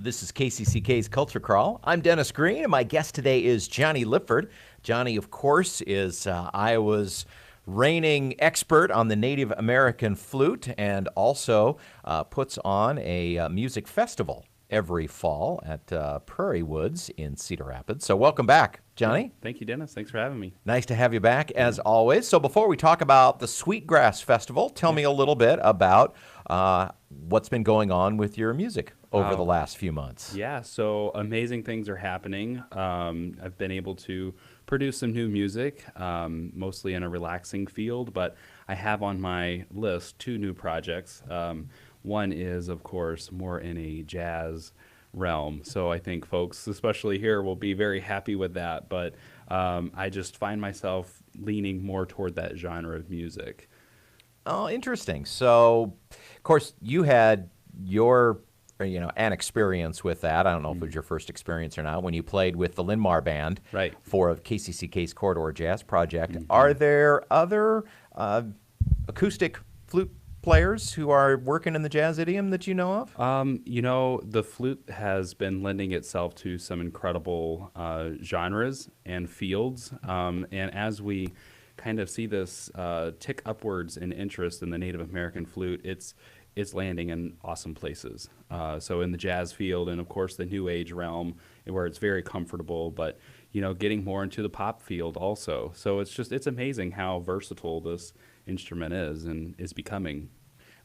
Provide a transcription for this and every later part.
This is KCCK's Culture Crawl. I'm Dennis Green, and my guest today is Jonny Lipford. Jonny, of course, is Iowa's reigning expert on the Native American flute and also puts on a music festival every fall at Prairie Woods in Cedar Rapids. So welcome back, Jonny. Thank you, Dennis. Thanks for having me. Nice to have you back, as always. So before we talk about the Sweetgrass Festival, tell me a little bit about what's been going on with your music over the last few months. Yeah, so amazing things are happening. I've been able to produce some new music, mostly in a relaxing field, but I have on my list two new projects. One is, of course, more in a jazz realm. So I think folks, especially here, will be very happy with that. But I just find myself leaning more toward that genre of music. Oh, interesting. So, of course, you had an experience with that. I don't know if it was your first experience or not, when you played with the Linmar Band Right. for KCCK's Corridor Jazz Project. Are there other acoustic flute players who are working in the jazz idiom that you know of? The flute has been lending itself to some incredible genres and fields. And as we kind of see this tick upwards in interest in the Native American flute, it's landing in awesome places. So in the jazz field and, of course, the new age realm where it's very comfortable, but, getting more into the pop field also. So it's amazing how versatile this instrument is and is becoming.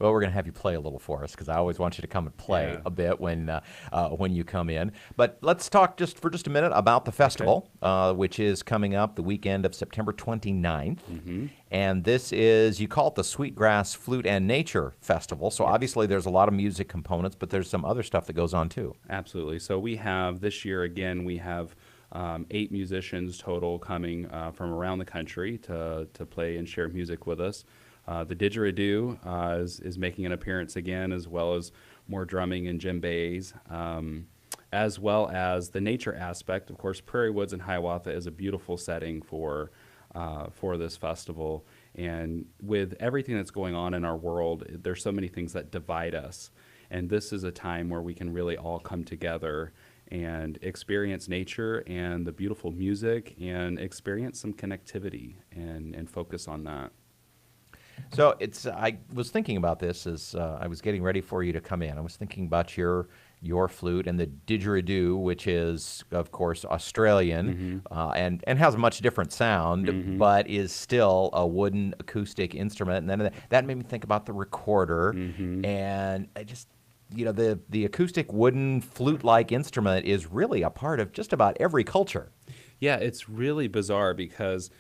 Well, we're going to have you play a little for us because I always want you to come and play a bit when you come in. But let's talk for just a minute about the festival, which is coming up the weekend of September 29th. And this is, you call it the Sweetgrass Flute and Nature Festival. So obviously there's a lot of music components, but there's some other stuff that goes on too. Absolutely. So we have, this year again, we have 8 musicians total coming from around the country to play and share music with us. The digeridoo is making an appearance again, as well as more drumming and djembes, as well as the nature aspect. Of course, Prairie Woods and Hiawatha is a beautiful setting for this festival. And with everything that's going on in our world, there's so many things that divide us. And this is a time where we can really all come together and experience nature and the beautiful music and experience some connectivity and focus on that. So I was thinking about this as I was getting ready for you to come in. I was thinking about your flute and the digeridoo, which is, of course, Australian and has a much different sound, but is still a wooden acoustic instrument. And then that made me think about the recorder. And I just, the acoustic wooden flute-like instrument is really a part of just about every culture. Yeah, it's really bizarre because,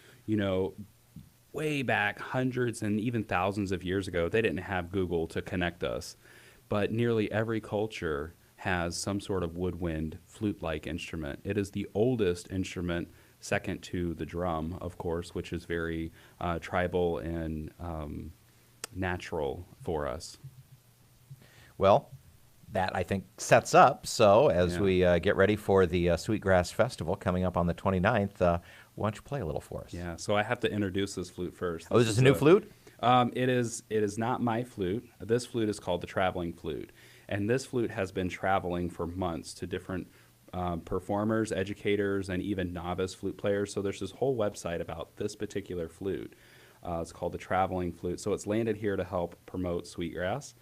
way back hundreds and even thousands of years ago, they didn't have Google to connect us. But nearly every culture has some sort of woodwind flute-like instrument. It is the oldest instrument, second to the drum, of course, which is very tribal and natural for us. Well, that, I think, sets up. So as we get ready for the Sweetgrass Festival coming up on the 29th, why don't you play a little for us? Yeah, so I have to introduce this flute first. Oh, is this a new flute? It is not my flute. This flute is called the Traveling Flute. And this flute has been traveling for months to different performers, educators, and even novice flute players. So there's this whole website about this particular flute. It's called the Traveling Flute. So it's landed here to help promote Sweetgrass.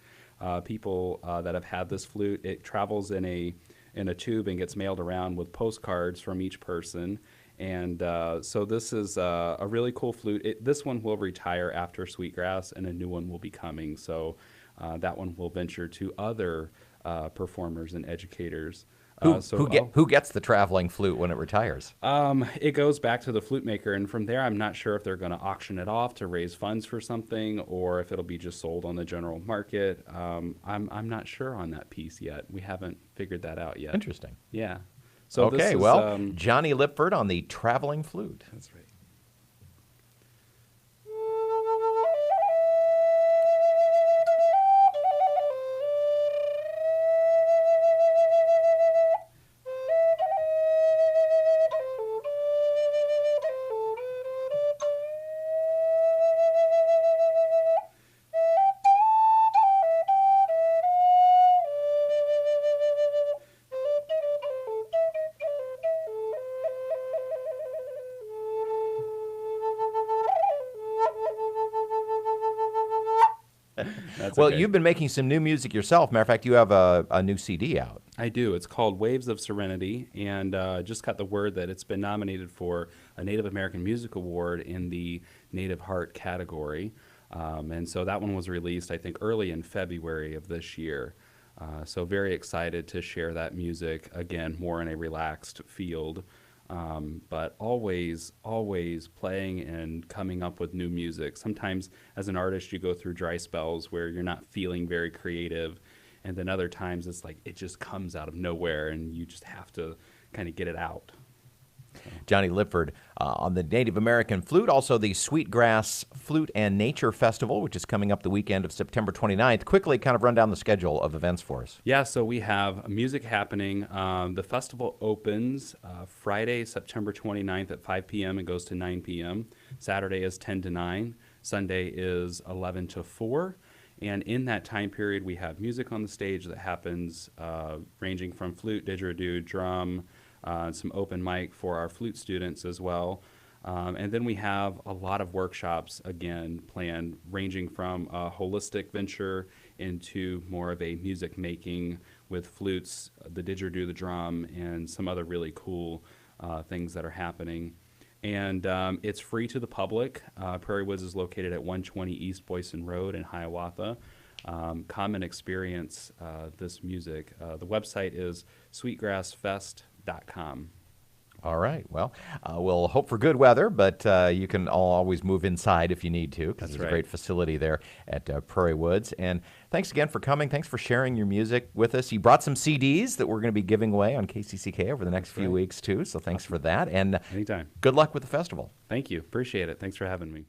People that have had this flute, it travels in a tube and gets mailed around with postcards from each person. And so this is a really cool flute. This one will retire after Sweetgrass, and a new one will be coming. So that one will venture to other performers and educators. Who gets the traveling flute when it retires? It goes back to the flute maker, and from there, I'm not sure if they're going to auction it off to raise funds for something, or if it'll be just sold on the general market. I'm not sure on that piece yet. We haven't figured that out yet. Interesting. Yeah. So okay. This is, Jonny Lipford on the traveling flute. That's right. That's Well, okay. you've been making some new music yourself. Matter of fact, you have a new CD out. I do. It's called Waves of Serenity, and just got the word that it's been nominated for a Native American Music Award in the Native Heart category. And so that one was released, I think, early in February of this year. So very excited to share that music, again, more in a relaxed field. But always playing and coming up with new music. Sometimes as an artist, you go through dry spells where you're not feeling very creative. And then other times it's like it just comes out of nowhere and you just have to kind of get it out. Jonny Lipford on the Native American Flute, also the Sweetgrass Flute and Nature Festival, which is coming up the weekend of September 29th. Quickly kind of run down the schedule of events for us. Yeah, so we have music happening. The festival opens Friday, September 29th at 5 p.m. and goes to 9 p.m. Saturday is 10 to 9. Sunday is 11 to 4. And in that time period, we have music on the stage that happens ranging from flute, digeridoo, drum, some open mic for our flute students as well. And then we have a lot of workshops, again, planned, ranging from a holistic venture into more of a music making with flutes, the digeridoo, the drum, and some other really cool things that are happening. And it's free to the public. Prairie Woods is located at 120 East Boyson Road in Hiawatha. Come and experience this music. The website is sweetgrassfest.com. All right. Well, we'll hope for good weather, but you can always move inside if you need to, because there's a great facility there at Prairie Woods. And thanks again for coming. Thanks for sharing your music with us. You brought some CDs that we're going to be giving away on KCCK over the next few weeks, too. So thanks for that. And Anytime. Good luck with the festival. Thank you. Appreciate it. Thanks for having me.